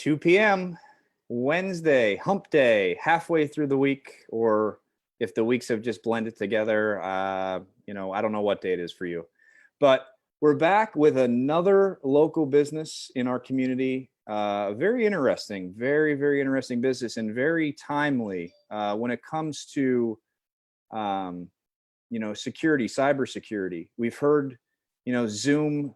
2 p.m. Wednesday, hump day, halfway through the week, or if the weeks have just blended together, I don't know what day it is for you. But we're back with another local business in our community. Very interesting, very, very interesting business, and very timely when it comes to, security, cybersecurity. We've heard, Zoom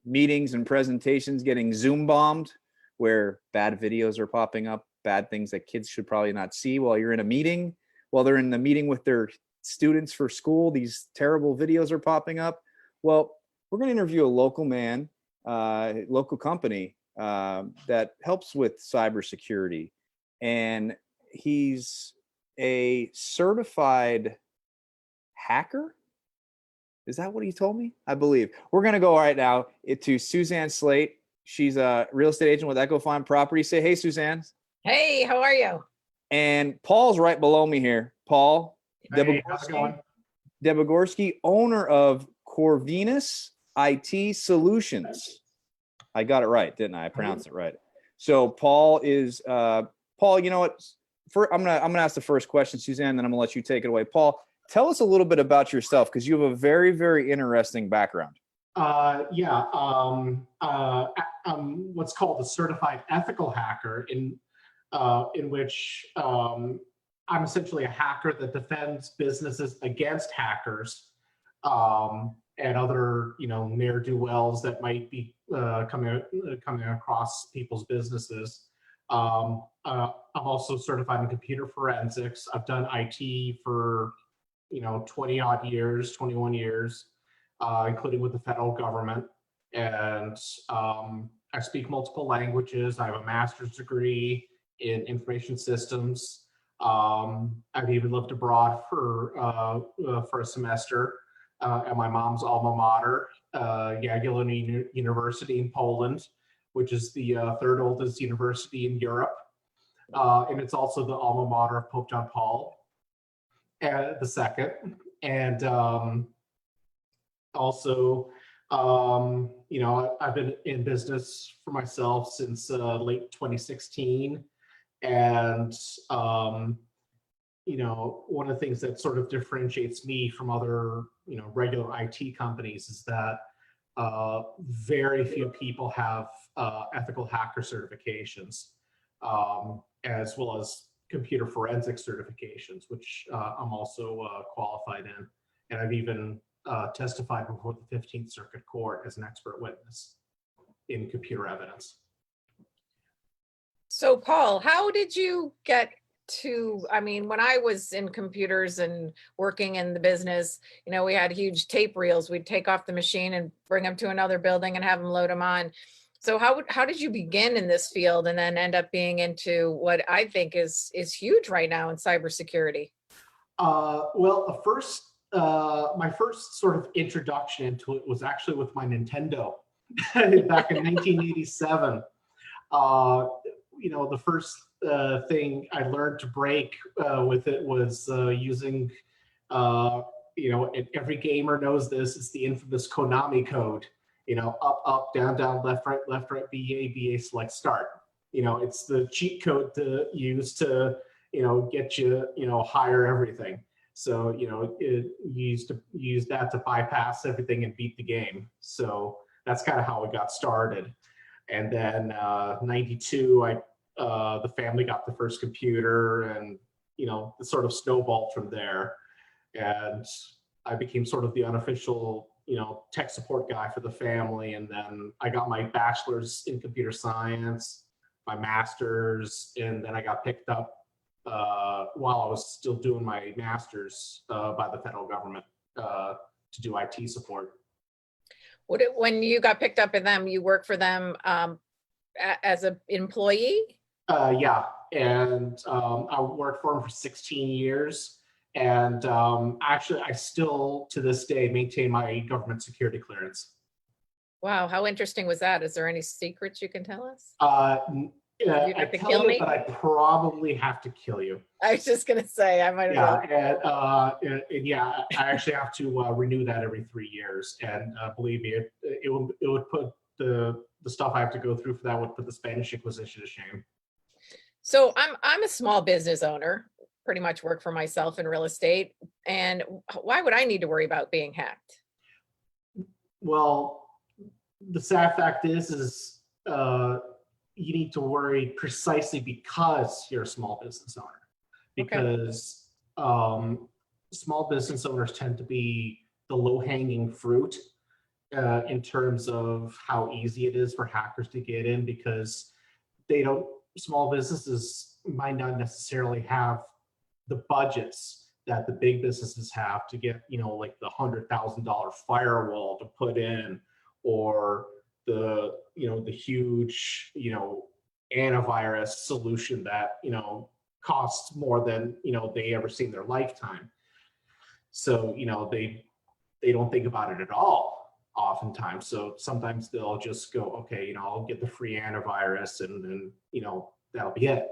meetings and presentations getting Zoom bombed, where bad videos are popping up, bad things that kids should probably not see while you're in a meeting, while they're in the meeting with their students for school. These terrible videos are popping up. Well, we're going to interview a local man, local company that helps with cybersecurity. And he's a certified hacker. Is that what he told me? I believe. We're going to go right now to Suzanne Slate. She's a real estate agent with Echo Fine Property. Say, hey, Suzanne. Hey, how are you? And Paul's right below me here. Paul Debogorski, owner of Corvinus It Solutions. I got it right, didn't I? I pronounced it right. So Paul is Paul. You know what? I'm gonna ask the first question, Suzanne. Then I'm gonna let you take it away. Paul, tell us a little bit about yourself, because you have a very, very interesting background. I'm what's called a certified ethical hacker, in which I'm essentially a hacker that defends businesses against hackers and other, ne'er-do-wells that might be coming across people's businesses. I'm also certified in computer forensics. I've done IT for 20-odd years, 21 years. Including with the federal government. And I speak multiple languages. I have a master's degree in information systems. I've even lived abroad for a semester at my mom's alma mater, Jagiellonian University in Poland, which is the third oldest university in Europe. And it's also the alma mater of Pope John Paul II. And also, I've been in business for myself since late 2016. And, one of the things that sort of differentiates me from other, regular IT companies is that very few people have ethical hacker certifications, as well as computer forensic certifications, which I'm also qualified in. And I've even testified before the 15th Circuit Court as an expert witness in computer evidence. So, Paul, how did you get to, when I was in computers and working in the business, we had huge tape reels. We'd take off the machine and bring them to another building and have them load them on. So how did you begin in this field and then end up being into what I think is huge right now in cybersecurity? Well, my first sort of introduction into it was actually with my Nintendo back in 1987. The first thing I learned to break with it was using, and every gamer knows this, it's the infamous Konami code, up, up, down, down, left, right, BA, select, start. It's the cheat code to use to, get you, hire everything. So, you used to use that to bypass everything and beat the game. So that's kind of how it got started. And then 92, the family got the first computer, and, it sort of snowballed from there. And I became sort of the unofficial, tech support guy for the family. And then I got my bachelor's in computer science, my master's, and then I got picked up while I was still doing my master's by the federal government to do IT support. When you got picked up in them, you worked for them as an employee? Yeah, and I worked for them for 16 years. And actually, I still, to this day, maintain my government security clearance. Wow, how interesting was that? Is there any secrets you can tell us? I tell you, but I probably have to kill you. I was just gonna say, I might have. Yeah, I actually have to renew that every 3 years, and believe me, it would put the the stuff I have to go through for that would put the Spanish Inquisition to shame. So I'm a small business owner, pretty much work for myself in real estate. And why would I need to worry about being hacked? Well, the sad fact is you need to worry precisely because you're a small business owner. Because small business owners tend to be the low-hanging fruit in terms of how easy it is for hackers to get in, because small businesses might not necessarily have the budgets that the big businesses have to get, like the $100,000 firewall to put in, or the huge, antivirus solution that, costs more than, they ever see in their lifetime. So, they don't think about it at all oftentimes. So sometimes they'll just go, okay, I'll get the free antivirus and then, that'll be it.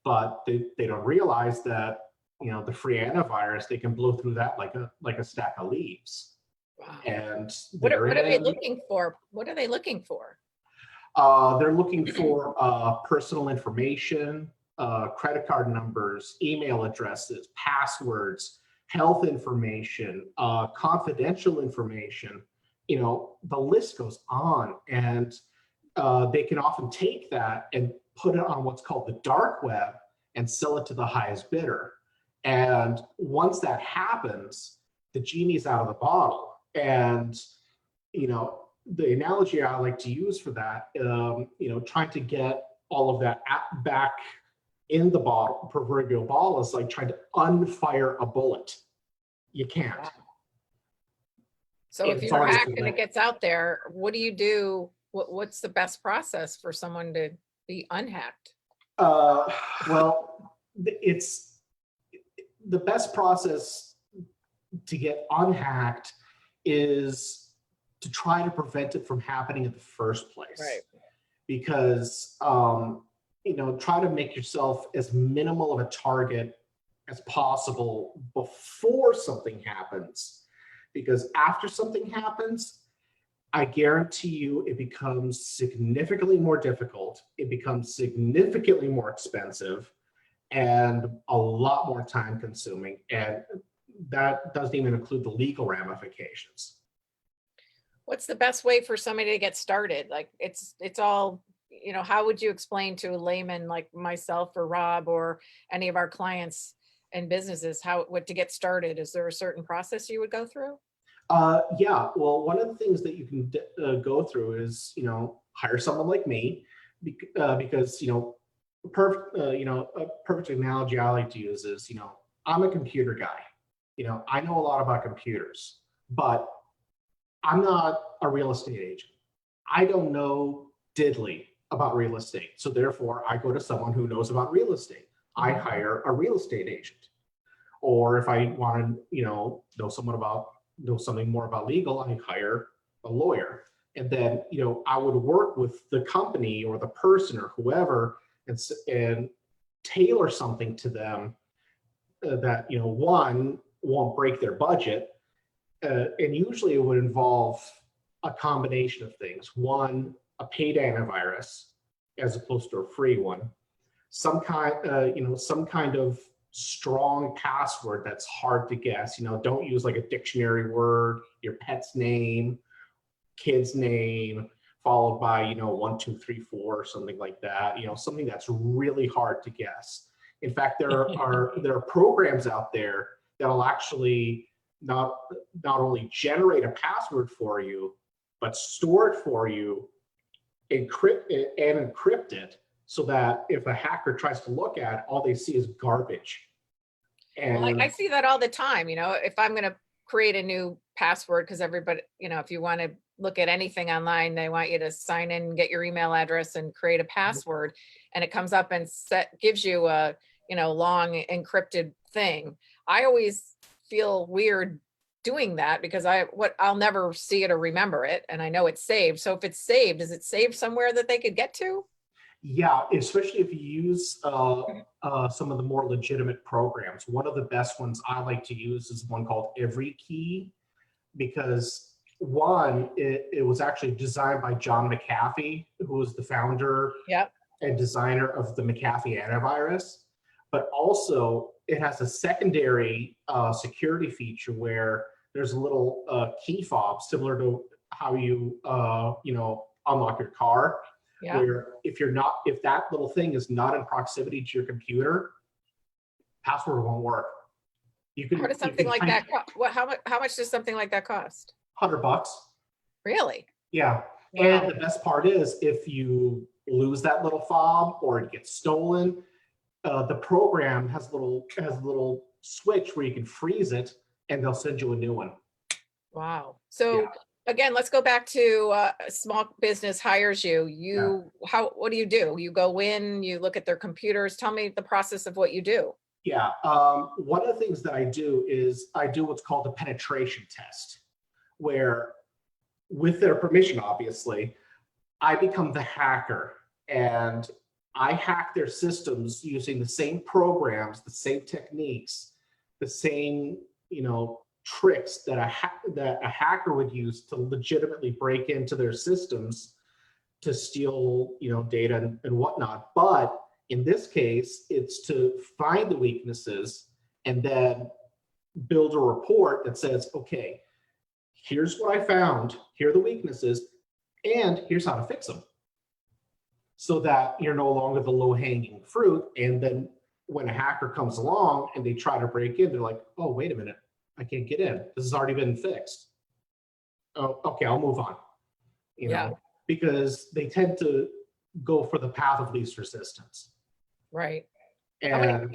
But they don't realize that, the free antivirus, they can blow through that like a stack of leaves. Wow. And What are they looking for? What are they looking for? They're looking for personal information, credit card numbers, email addresses, passwords, health information, confidential information. The list goes on, and they can often take that and put it on what's called the dark web and sell it to the highest bidder. And once that happens, the genie's out of the bottle. And, the analogy I like to use for that, trying to get all of that back in the bottle, proverbial bottle, is like trying to unfire a bullet. You can't. Wow. So if you're hacked and it gets out there, what do you do? What's the best process for someone to be unhacked? Well, it's the best process to get unhacked is to try to prevent it from happening in the first place. Right. Because, try to make yourself as minimal of a target as possible before something happens. Because after something happens, I guarantee you it becomes significantly more difficult. It becomes significantly more expensive and a lot more time consuming. And that doesn't even include the legal ramifications. What's the best way for somebody to get started? Like it's all, how would you explain to a layman like myself or Rob or any of our clients and businesses what to get started? Is there a certain process you would go through? Yeah, well, one of the things that you can go through is, hire someone like me, because, a perfect analogy I like to use is, I'm a computer guy. I know a lot about computers, but I'm not a real estate agent. I don't know diddly about real estate. So therefore, I go to someone who knows about real estate. I hire a real estate agent. Or if I want to, know something more about legal, I hire a lawyer. And then, I would work with the company or the person or whoever and tailor something to them that, one, won't break their budget. And usually it would involve a combination of things. One, a paid antivirus as opposed to a free one. Some kind of strong password that's hard to guess. Don't use like a dictionary word, your pet's name, kid's name, followed by 1, 2, 3, 4, or something like that. Something that's really hard to guess. In fact, there are programs out there that'll actually not only generate a password for you, but store it for you, encrypt it, so that if a hacker tries to look at it, all they see is garbage. And well, I see that all the time. If I'm going to create a new password, because everybody, if you want to look at anything online, they want you to sign in, get your email address and create a password, and it comes up and gives you a long encrypted thing. I always feel weird doing that because I'll never see it or remember it, and I know it's saved. So if it's saved, is it saved somewhere that they could get to? Yeah, especially if you use some of the more legitimate programs. One of the best ones I like to use is one called EveryKey, because one, it was actually designed by John McAfee, who was the founder Yep. and designer of the McAfee antivirus. But also, it has a secondary security feature where there's a little key fob similar to how you unlock your car. Yeah. Where if that little thing is not in proximity to your computer, password won't work. You can. How does something like that? How much does something like that cost? $100. Really? Yeah. Wow. And the best part is if you lose that little fob or it gets stolen, the program has a little switch where you can freeze it and they'll send you a new one. Wow. So Yeah. again, let's go back to a small business hires you. What do? You go in, you look at their computers. Tell me the process of what you do. Yeah. One of the things that I do is I do what's called a penetration test, where with their permission, obviously, I become the hacker and I hack their systems using the same programs, the same techniques, the same, tricks that a hacker would use to legitimately break into their systems to steal, data and whatnot. But in this case, it's to find the weaknesses and then build a report that says, okay, here's what I found, here are the weaknesses, and here's how to fix them. So that you're no longer the low-hanging fruit. And then when a hacker comes along and they try to break in, they're like, oh, wait a minute, I can't get in. This has already been fixed. Oh, okay, I'll move on. Because they tend to go for the path of least resistance. Right. And Are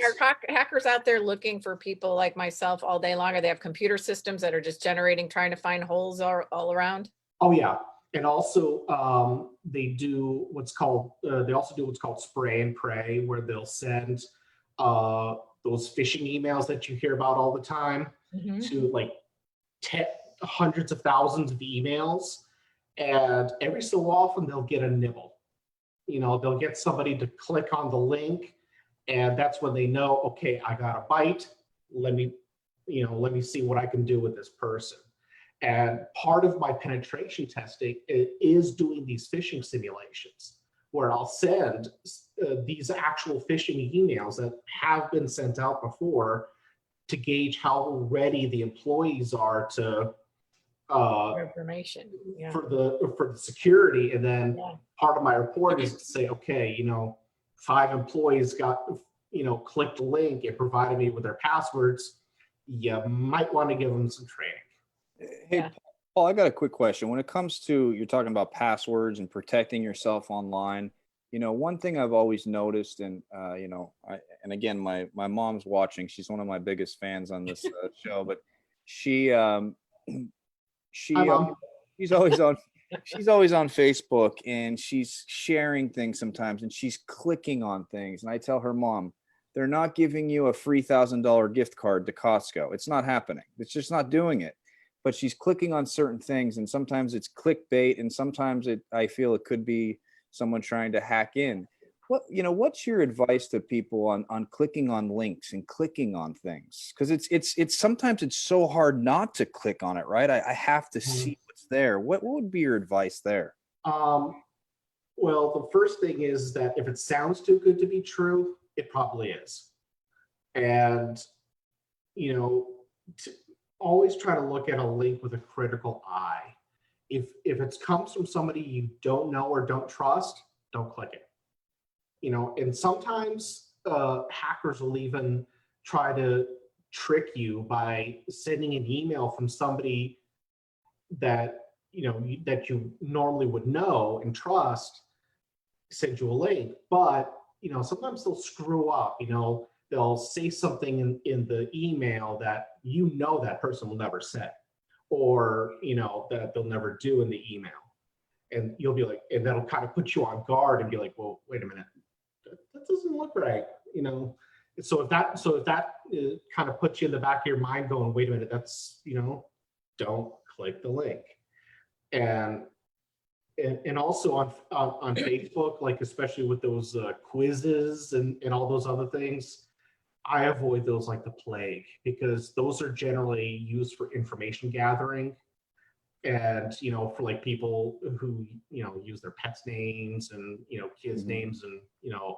hackers out there looking for people like myself all day long? Or they have computer systems that are just trying to find holes all around? oh yeah. And also they do what's called, spray and pray, where they'll send those phishing emails that you hear about all the time to like hundreds of thousands of emails. And every so often they'll get a nibble. They'll get somebody to click on the link, and that's when they know, okay, I got a bite. Let me see what I can do with this person. And part of my penetration testing is doing these phishing simulations, where I'll send these actual phishing emails that have been sent out before to gauge how ready the employees are to Information. Yeah. for the security. And then part of my report is to say, okay, 5 employees got clicked the link and provided me with their passwords. You might want to give them some training. Hey, Paul, I got a quick question. When it comes to, you're talking about passwords and protecting yourself online, one thing I've always noticed, and and again, my mom's watching. She's one of my biggest fans on this show, but she's always on Facebook, and she's sharing things sometimes, and she's clicking on things. And I tell her, Mom, they're not giving you a free $1,000 gift card to Costco. It's not happening. It's just not doing it. But she's clicking on certain things, and sometimes it's clickbait, and sometimes I feel it could be someone trying to hack in. What's your advice to people on clicking on links and clicking on things? Because it's sometimes it's so hard not to click on it, right? I have to see what's there. What would be your advice there? Well, the first thing is that if it sounds too good to be true, it probably is. And always try to look at a link with a critical eye. If it comes from somebody you don't know or don't trust, don't click it. And sometimes hackers will even try to trick you by sending an email from somebody that that you normally would know and trust, send you a link. But sometimes they'll screw up. They'll say something in the email that that person will never say, or that they'll never do in the email. And you'll be like, and that'll kind of put you on guard and be like, well, wait a minute, that doesn't look right. So if that kind of puts you in the back of your mind going, wait a minute, that's, don't click the link. And also on Facebook, like especially with those quizzes and all those other things, I avoid those like the plague, because those are generally used for information gathering. And, for like people who, use their pets' names and, kids' names and,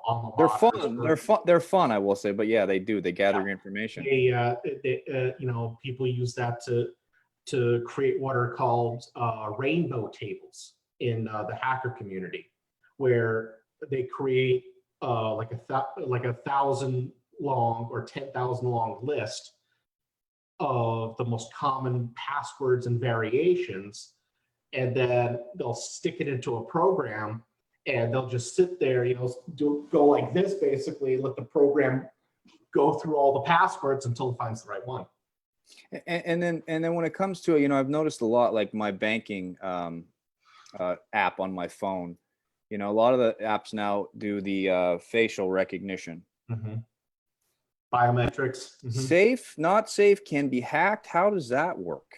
alma They're maters. fun. They're fun. They're fun, I will say. But yeah, they do. They gather your information. People use that to create what are called rainbow tables in the hacker community, where they create like a 1,000 long or 10,000 long list of the most common passwords and variations, and then they'll stick it into a program, and they'll just sit there, go like this, basically, let the program go through all the passwords until it finds the right one. And then when it comes to it, I've noticed a lot, like my banking app on my phone. A lot of the apps now do the facial recognition. Mm-hmm. Biometrics. Mm-hmm. Safe, not safe, can be hacked. How does that work?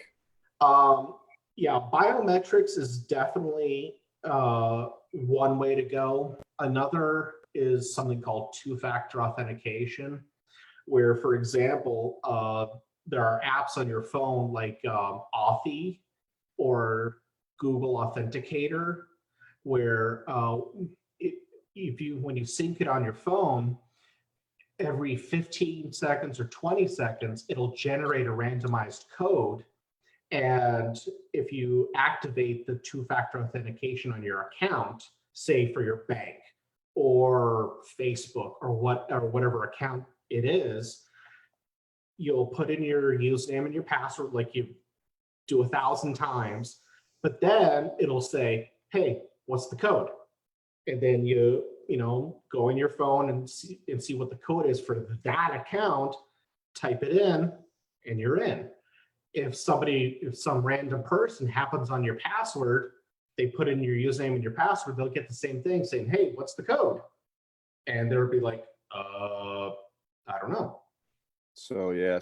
Yeah, biometrics is definitely one way to go. Another is something called two-factor authentication, where, for example, there are apps on your phone like Authy or Google Authenticator, where when you sync it on your phone, every 15 seconds or 20 seconds, it'll generate a randomized code. And if you activate the two-factor authentication on your account, say for your bank or Facebook or whatever account it is, you'll put in your username and your password like you do 1,000 times, but then it'll say, hey, what's the code? And then you go in your phone and see what the code is for that account, type it in, and you're in. If some random person happens on your password, they put in your username and your password, they'll get the same thing saying, hey, what's the code? And they'll be like, I don't know. So yeah,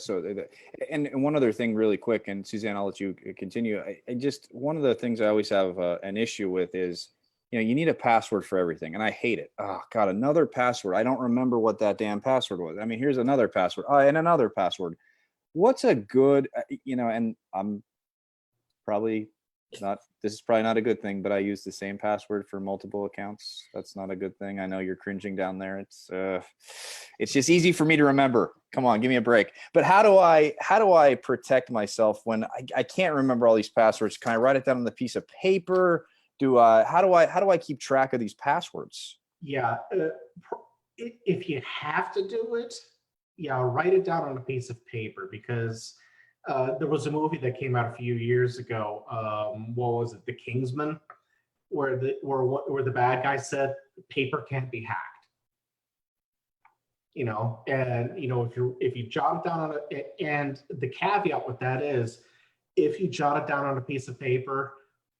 and one other thing really quick, and Suzanne, I'll let you continue. I just, one of the things I always have an issue with is, you need a password for everything, and I hate it. Oh God, another password. I don't remember what that damn password was. I mean, here's another password. And another password. What's a good, and I'm probably not, this is probably not a good thing, but I use the same password for multiple accounts. That's not a good thing. I know you're cringing down there. It's just easy for me to remember. Come on, give me a break. But how do I protect myself when I can't remember all these passwords? Can I write it down on the piece of paper? How do I keep track of these passwords? Yeah, if you have to do it, write it down on a piece of paper, because there was a movie that came out a few years ago. What was it? The Kingsman, where the bad guy said paper can't be hacked. And if you jot it down on and the caveat with that is, if you jot it down on a piece of paper,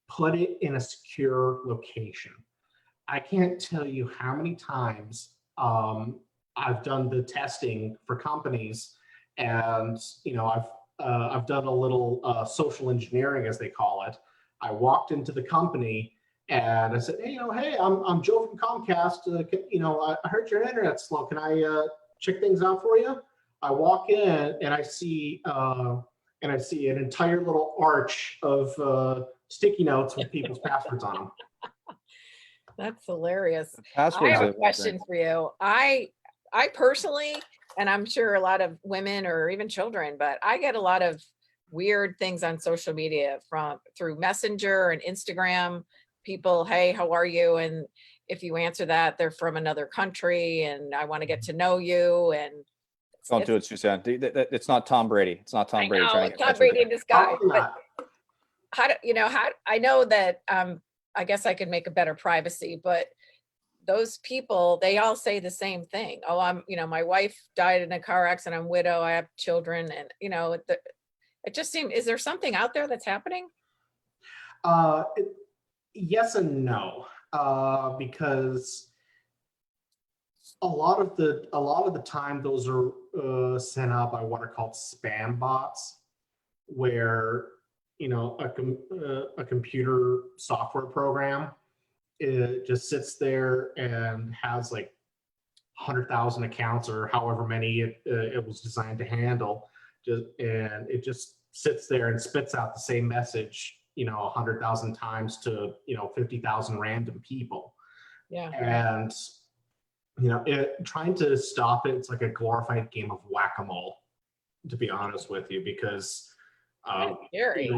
put it in a secure location. I can't tell you how many times I've done the testing for companies, and I've done a little social engineering, as they call it. I walked into the company and I said, hey, I'm Joe from Comcast. I heard your internet's slow. Can I check things out for you? I walk in and I see an entire little arch of sticky notes with people's passwords on them. That's hilarious. Passwords. I have a question for you. I personally, and I'm sure a lot of women or even children, but I get a lot of weird things on social media through Messenger and Instagram. People, hey, how are you? And if you answer that, they're from another country and I want to get to know you. And don't do it, Suzanne. It's not Tom Brady. It's not Tom Brady. It's Tom Brady in disguise. But I know that I guess I could make a better privacy, but those people, they all say the same thing. Oh, my wife died in a car accident. I'm widow. I have children. And, it just seems, is there something out there that's happening? Yes and no, because a lot of the time those are sent out by what are called spam bots, where a computer software program, it just sits there and has like 100,000 accounts or however many it was designed to handle, and it just sits there and spits out the same message 100,000 times to 50,000 random people. Yeah. And trying to stop it, it's like a glorified game of whack-a-mole, to be honest with you, because That's scary.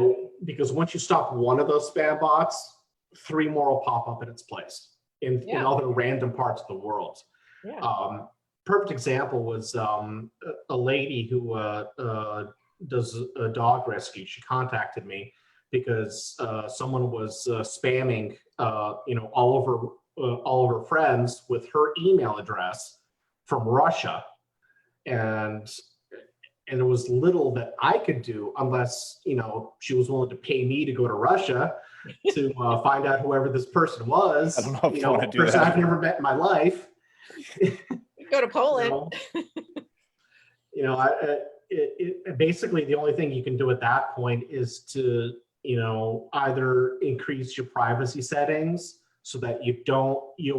because once you stop one of those spam bots, 3 more will pop up in its place in other random parts of the world. Yeah. Perfect example was a lady who does a dog rescue. She contacted me because someone was spamming all of her friends with her email address from Russia, and there was little that I could do unless she was willing to pay me to go to Russia to find out whoever this person was. I don't know if you want to do person that. I've never met in my life. Go to Poland. Basically the only thing you can do at that point is to either increase your privacy settings so that you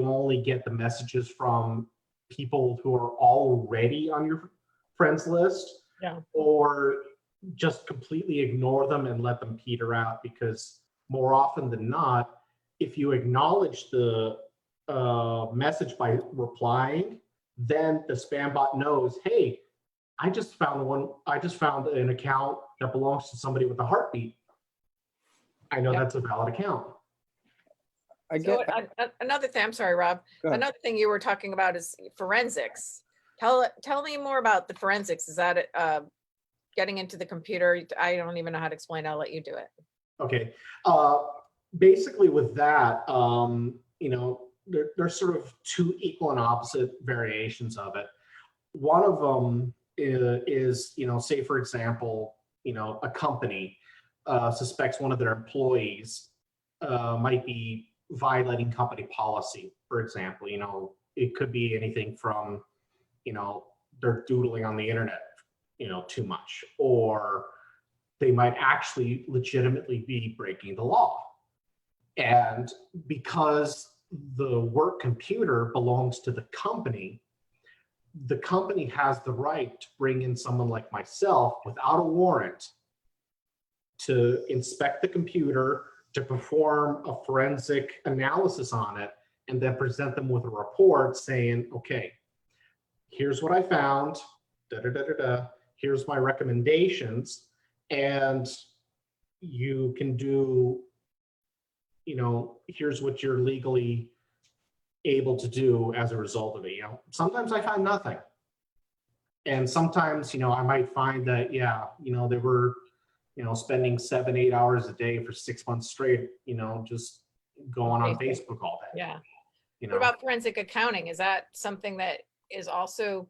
only get the messages from people who are already on your friends list, or just completely ignore them and let them peter out, because more often than not, if you acknowledge the message by replying, then the spam bot knows, hey, I just found an account that belongs to somebody with a heartbeat. I know that's a valid account. Another thing, I'm sorry, Rob. Another thing you were talking about is forensics. Tell me more about the forensics. Is that getting into the computer? I don't even know how to explain. I'll let you do it. Okay. Basically with that, there's sort of 2 equal and opposite variations of it. One of them is say for example, a company suspects one of their employees might be violating company policy, for example. It could be anything from they're doodling on the internet too much, or they might actually legitimately be breaking the law. And because the work computer belongs to the company has the right to bring in someone like myself without a warrant to inspect the computer, to perform a forensic analysis on it, and then present them with a report saying, okay, here's what I found, here's my recommendations, and you can do, here's what you're legally able to do as a result of it. Sometimes I find nothing. And sometimes, I might find that, they were, spending 7-8 hours a day for 6 months straight, just going on Facebook all day. Yeah. What about forensic accounting? Is that something that is also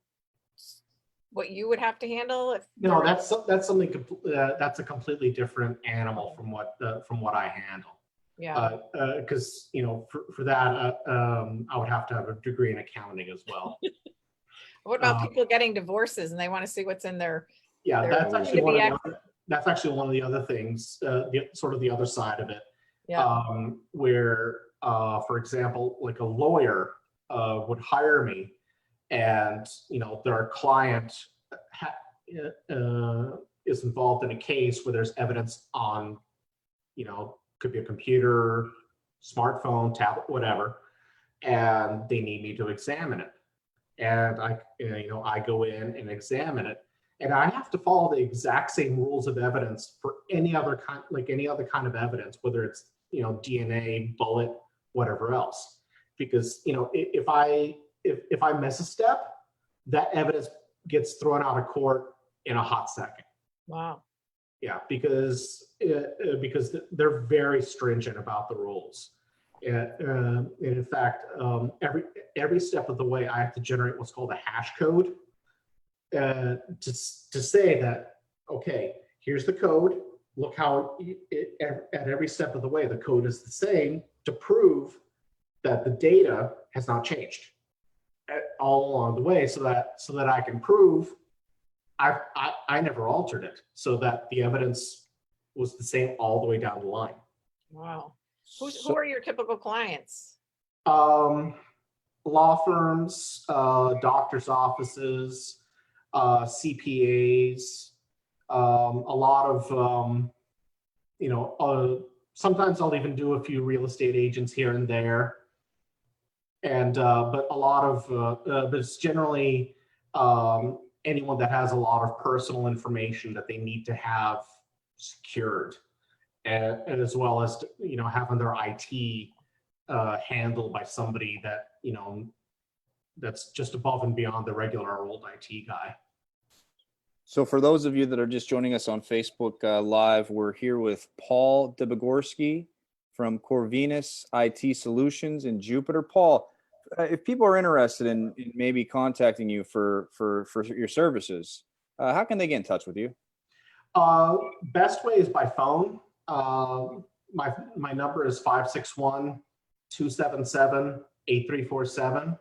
what you would have to handle? No, that's something that's a completely different animal from what I handle. Yeah. Because for that, I would have to have a degree in accounting as well. What about people getting divorces and they want to see what's in their? Yeah, that's actually one of the other things. Sort of the other side of it. Yeah. Where, for example, like a lawyer would hire me, and their client is involved in a case where there's evidence on, could be a computer, smartphone, tablet, whatever, and they need me to examine it. And I go in and examine it, and I have to follow the exact same rules of evidence for any other kind of evidence, whether it's DNA, bullet, whatever else. Because if I miss a step, that evidence gets thrown out of court in a hot second. Wow. Yeah, because they're very stringent about the rules. And in fact, every step of the way, I have to generate what's called a hash code to say that, okay, here's the code. Look how at every step of the way, the code is the same, to prove that the data has not changed all along the way, so that I can prove I never altered it, so that the evidence was the same all the way down the line. Wow. Who are your typical clients? Law firms, doctors' offices, CPAs, a lot of sometimes I'll even do a few real estate agents here and there. And but a lot of but it's generally anyone that has a lot of personal information that they need to have secured, and as well as having their IT handled by somebody that that's just above and beyond the regular old IT guy. So for those of you that are just joining us on Facebook Live, we're here with Paul Debogorski from Corvinus IT Solutions in Jupiter. Paul, if people are interested in maybe contacting you for your services, how can they get in touch with you? Best way is by phone. My number is 561-277-8347.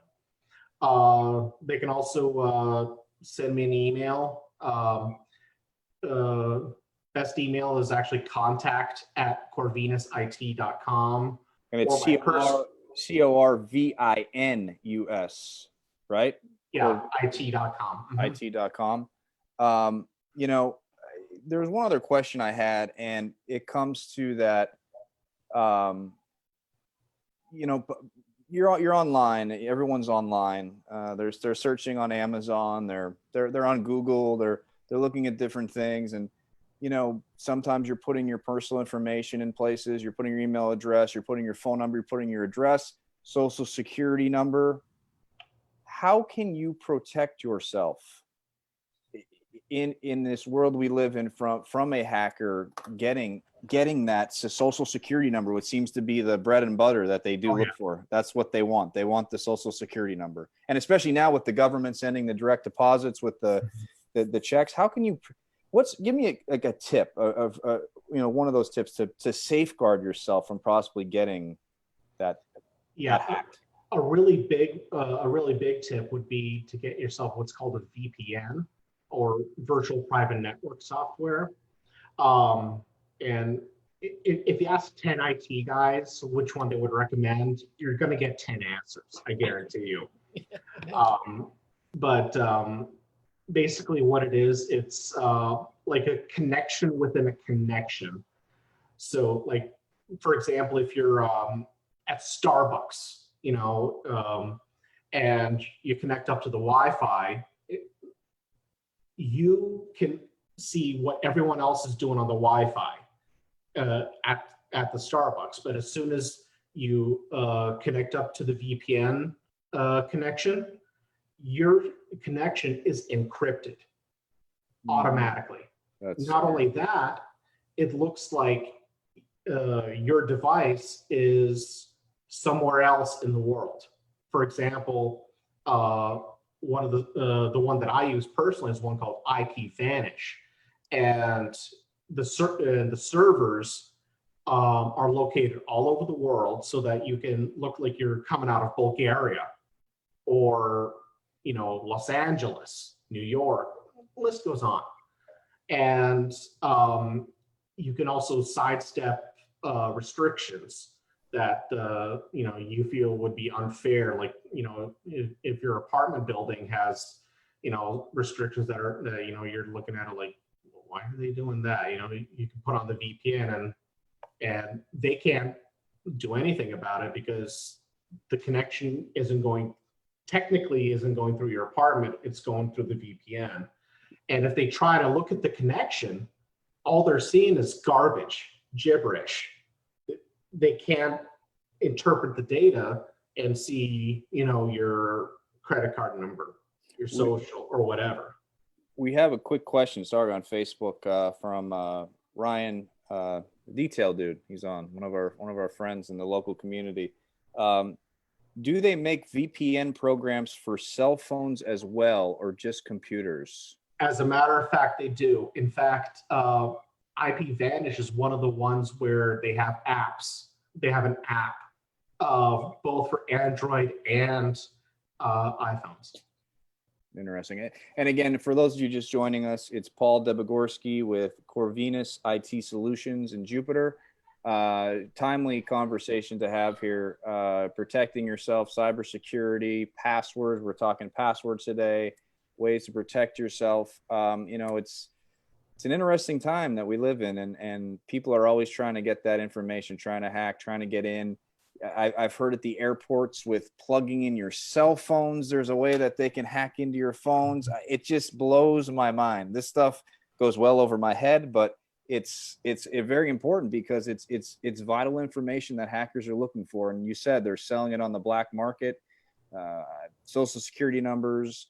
They can also send me an email. Best email is actually contact@corvinusit.com. And it's Corvinus, right? Yeah, it.com. it.com. There was one other question I had, and it comes to that, you're online, everyone's online. They're searching on Amazon, they're on Google, they're looking at different things. And, sometimes you're putting your personal information in places, you're putting your email address, you're putting your phone number, you're putting your address, social security number. How can you protect yourself in this world we live in from a hacker getting that social security number, which seems to be the bread and butter that they do look for? That's what they want. They want the social security number. And especially now with the government sending the direct deposits with the checks, how can you, give me a tip of one of those tips to safeguard yourself from possibly getting that hacked? A really big tip would be to get yourself what's called a VPN, or virtual private network software. And if you ask 10 IT guys which one they would recommend, you're going to get 10 answers, I guarantee you. Basically what it is, it's like a connection within a connection. So like, for example, if you're at Starbucks, and you connect up to the Wi-Fi, you can see what everyone else is doing on the Wi-Fi at the Starbucks. But as soon as you connect up to the VPN connection, your connection is encrypted automatically. Not only that, it looks like your device is somewhere else in the world. For example, one of the one that I use personally is one called Ipvanish, and the servers are located all over the world, so that you can look like you're coming out of Bulgaria or Los Angeles, New York. The list goes on, and you can also sidestep restrictions that you feel would be unfair, like if your apartment building has restrictions that are you're looking at it like, well, why are they doing that? You can put on the VPN and they can't do anything about it because the connection technically isn't going through your apartment, it's going through the VPN. And if they try to look at the connection, all they're seeing is garbage, gibberish. They can't interpret the data and see, your credit card number, your social, or whatever. We have a quick question, sorry, on Facebook from Ryan, Detail Dude. He's on, one of our friends in the local community. Do they make VPN programs for cell phones as well, or just computers? As a matter of fact, they do. In fact, Ipvanish is one of the ones where they have apps. They have an app both for Android and iPhones. Interesting. And again, for those of you just joining us, it's Paul Debogorski with Corvinus IT Solutions in Jupiter. Timely conversation to have here. Protecting yourself, cybersecurity, passwords. We're talking passwords today. Ways to protect yourself. it's an interesting time that we live in, and people are always trying to get that information, trying to hack, trying to get in. I've heard at the airports with plugging in your cell phones, there's a way that they can hack into your phones. It just blows my mind. This stuff goes well over my head, but it's very important because it's vital information that hackers are looking for. And you said they're selling it on the black market, social security numbers,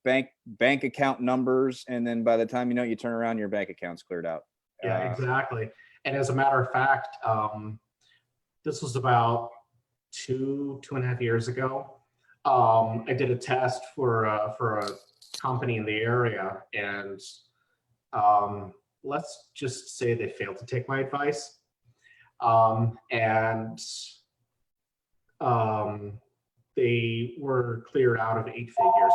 bank account numbers, and then by the time you know it, you turn around, your bank account's cleared out. Yeah, exactly. And as a matter of fact, this was about 2.5 years ago. I did a test for a company in the area, and let's just say they failed to take my advice. They were cleared out of 8 figures.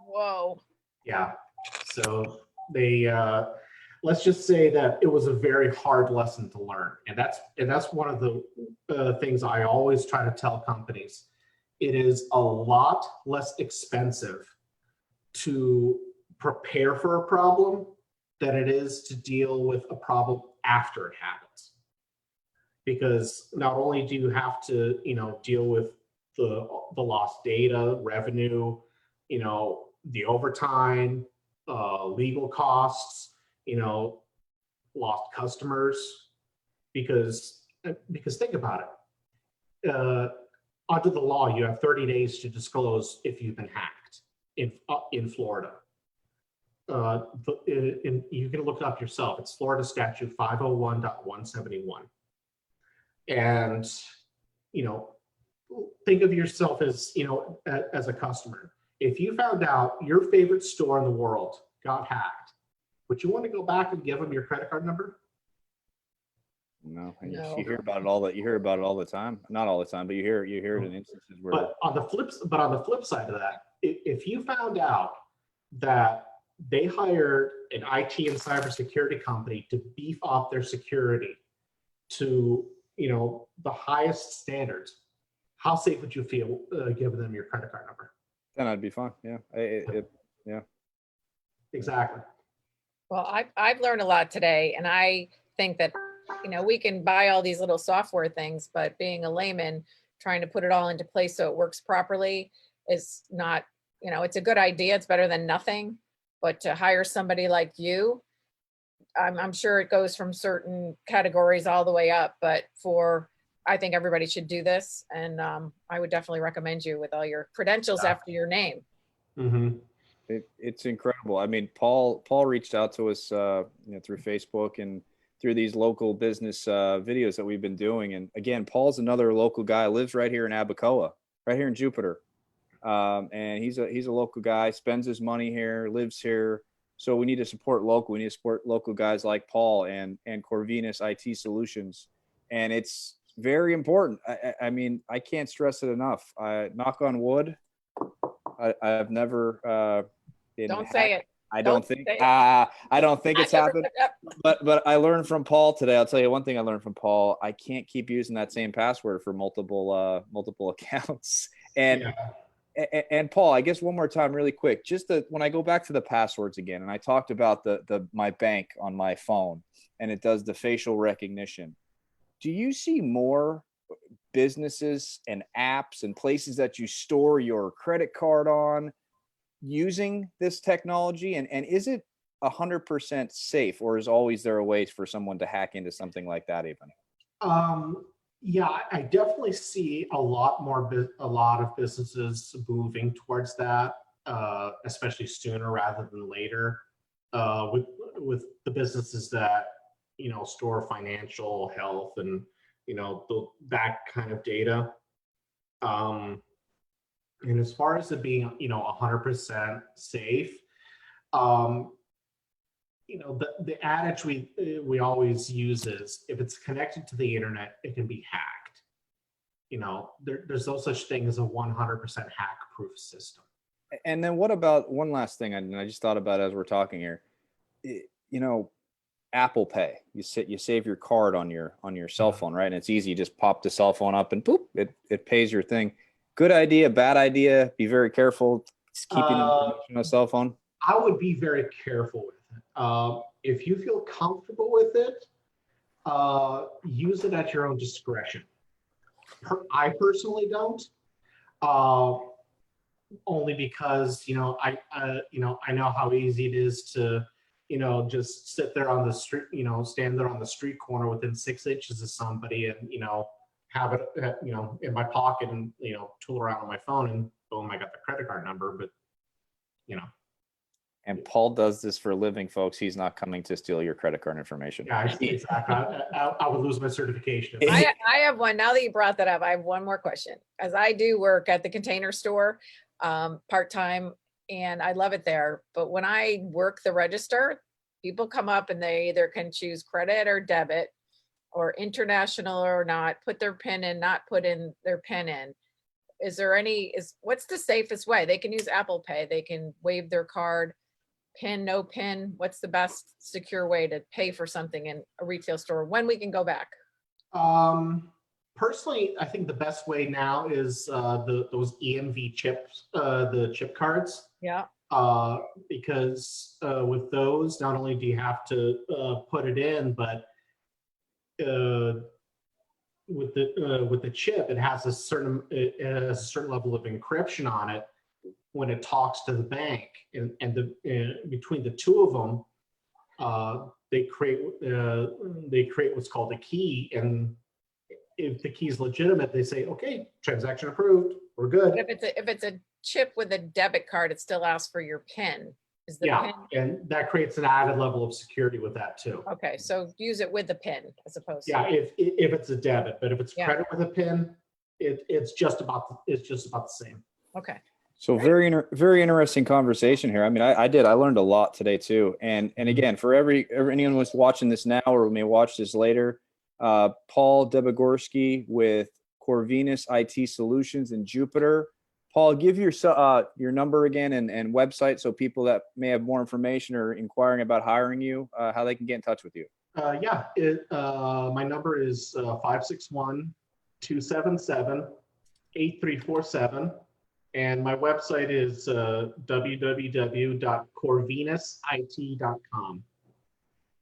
Whoa. Yeah. So they, let's just say that it was a very hard lesson to learn. And that's one of the things I always try to tell companies. It is a lot less expensive to prepare for a problem than it is to deal with a problem after it happens. Because not only do you have to, deal with the lost data, revenue, the overtime, legal costs, lost customers, because think about it. Under the law, you have 30 days to disclose if you've been hacked in Florida. You can look it up yourself. It's Florida Statute 501.171. And, think of yourself as, as a customer. If you found out your favorite store in the world got hacked, would you want to go back and give them your credit card number? No. No. You hear about it all the time. Not all the time, but you hear it in instances where. But on the flip side of that, if you found out that they hired an IT and cybersecurity company to beef up their security to the highest standards, how safe would you feel giving them your credit card number? Then I'd be fine. Yeah. Yeah. Exactly. Well, I've learned a lot today, and I think that, we can buy all these little software things, but being a layman, trying to put it all into place so it works properly is not, it's a good idea. It's better than nothing, but to hire somebody like you, I'm sure it goes from certain categories all the way up, but I think everybody should do this. And I would definitely recommend you with all your credentials after your name. Mm-hmm. It's incredible. I mean, Paul reached out to us, through Facebook and through these local business videos that we've been doing. And again, Paul's another local guy, lives right here in Abacoa, right here in Jupiter. And he's a local guy, spends his money here, lives here. So we need to support local. We need to support local guys like Paul and Corvinus IT Solutions. And it's very important. I mean, I can't stress it enough. Knock on wood. I've never been Don't hacked. say it. I don't think it's happened. But I learned from Paul today. I'll tell you one thing I learned from Paul. I can't keep using that same password for multiple accounts. And Paul, I guess one more time, really quick, when I go back to the passwords again, and I talked about my bank on my phone, and it does the facial recognition. Do you see more businesses and apps and places that you store your credit card on using this technology? And is it 100% safe, or is always there a way for someone to hack into something like that even? Yeah, I definitely see a lot of businesses moving towards that, especially sooner rather than later, with the businesses that, store financial, health, and, that kind of data. And as far as it being, 100% safe, the adage we always use is, if it's connected to the internet, it can be hacked. There's no such thing as a 100% hack-proof system. And then what about one last thing I just thought about as we're talking here? Apple Pay. You save your card on your cell phone, right? And it's easy. You just pop the cell phone up and boop, it pays your thing. Good idea, bad idea? Be very careful keeping information on a cell phone. I would be very careful with it. If you feel comfortable with it, use it at your own discretion. I personally don't, only because I know how easy it is to just sit there on the street, stand there on the street corner within 6 inches of somebody, and have it in my pocket, and tool around on my phone, and boom, I got the credit card number. But And Paul does this for a living, folks. He's not coming to steal your credit card information. yeah, exactly. I would lose my certification. I have one. Now that you brought that up, I have one more question. As I do work at the Container Store part-time, and I love it there. But when I work the register, people come up and they either can choose credit or debit or international or not, put their PIN in, not put in their PIN in. Is there what's the safest way? They can use Apple Pay. They can waive their card. PIN, no PIN. What's the best secure way to pay for something in a retail store when we can go back? Personally, I think the best way now is those EMV chips, the chip cards. Yeah. Because with those, not only do you have to put it in, but with the chip, it has a certain level of encryption on it when it talks to the bank, and between the two of them, they create what's called a key, and if the key is legitimate, they say, okay, transaction approved, we're good. But if it's a chip with a debit card, it still asks for your PIN. Is the Yeah, PIN? and that creates an added level of security with that too. Okay, so use it with the PIN as opposed to. Yeah, if it's a debit, but if it's Yeah. credit with a PIN, it's just about the same. Okay. So very interesting conversation here. I mean, I learned a lot today too. And again, for anyone who's watching this now or may watch this later, Paul Debogorski with Corvinus IT Solutions in Jupiter. Paul, give your number again and website so people that may have more information or inquiring about hiring you, how they can get in touch with you. My number is 561-277-8347. And my website is www.corvinusit.com.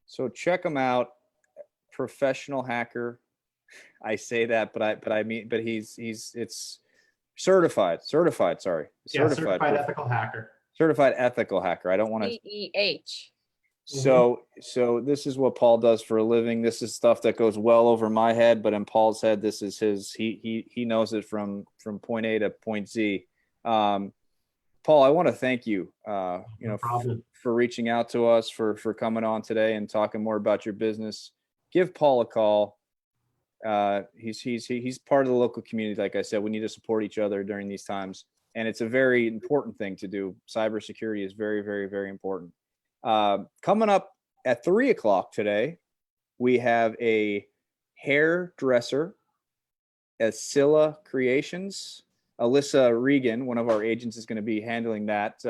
So check them out. Professional hacker. I say that, but it's certified. Sorry. Yeah, certified ethical hacker. Certified ethical hacker. I don't want to. CEH. So this is what Paul does for a living. This is stuff that goes well over my head, but in Paul's head, this is his. He knows it from point A to point Z. Paul, I want to thank you. For reaching out to us, for coming on today and talking more about your business. Give Paul a call. He's part of the local community. Like I said, we need to support each other during these times, and it's a very important thing to do. Cybersecurity is very, very, very important. Coming up at 3:00 today, we have a hairdresser at Scylla Creations. Alyssa Regan, one of our agents, is going to be handling that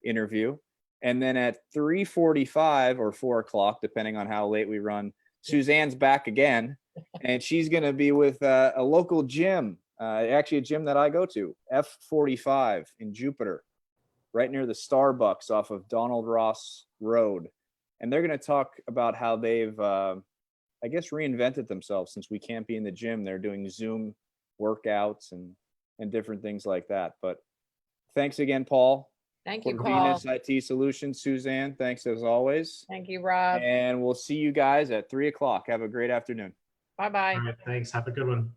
interview. And then at 3:45 or 4:00, depending on how late we run, Suzanne's back again, and she's going to be with a local gym, actually a gym that I go to, F45 in Jupiter, right near the Starbucks off of Donald Ross Road. And they're going to talk about how they've, reinvented themselves since we can't be in the gym. They're doing Zoom workouts and different things like that. But thanks again, Paul. Thank you, Paul. Corvinus IT Solutions. Suzanne, thanks as always. Thank you, Rob. And we'll see you guys at 3:00. Have a great afternoon. Bye-bye. All right, thanks. Have a good one.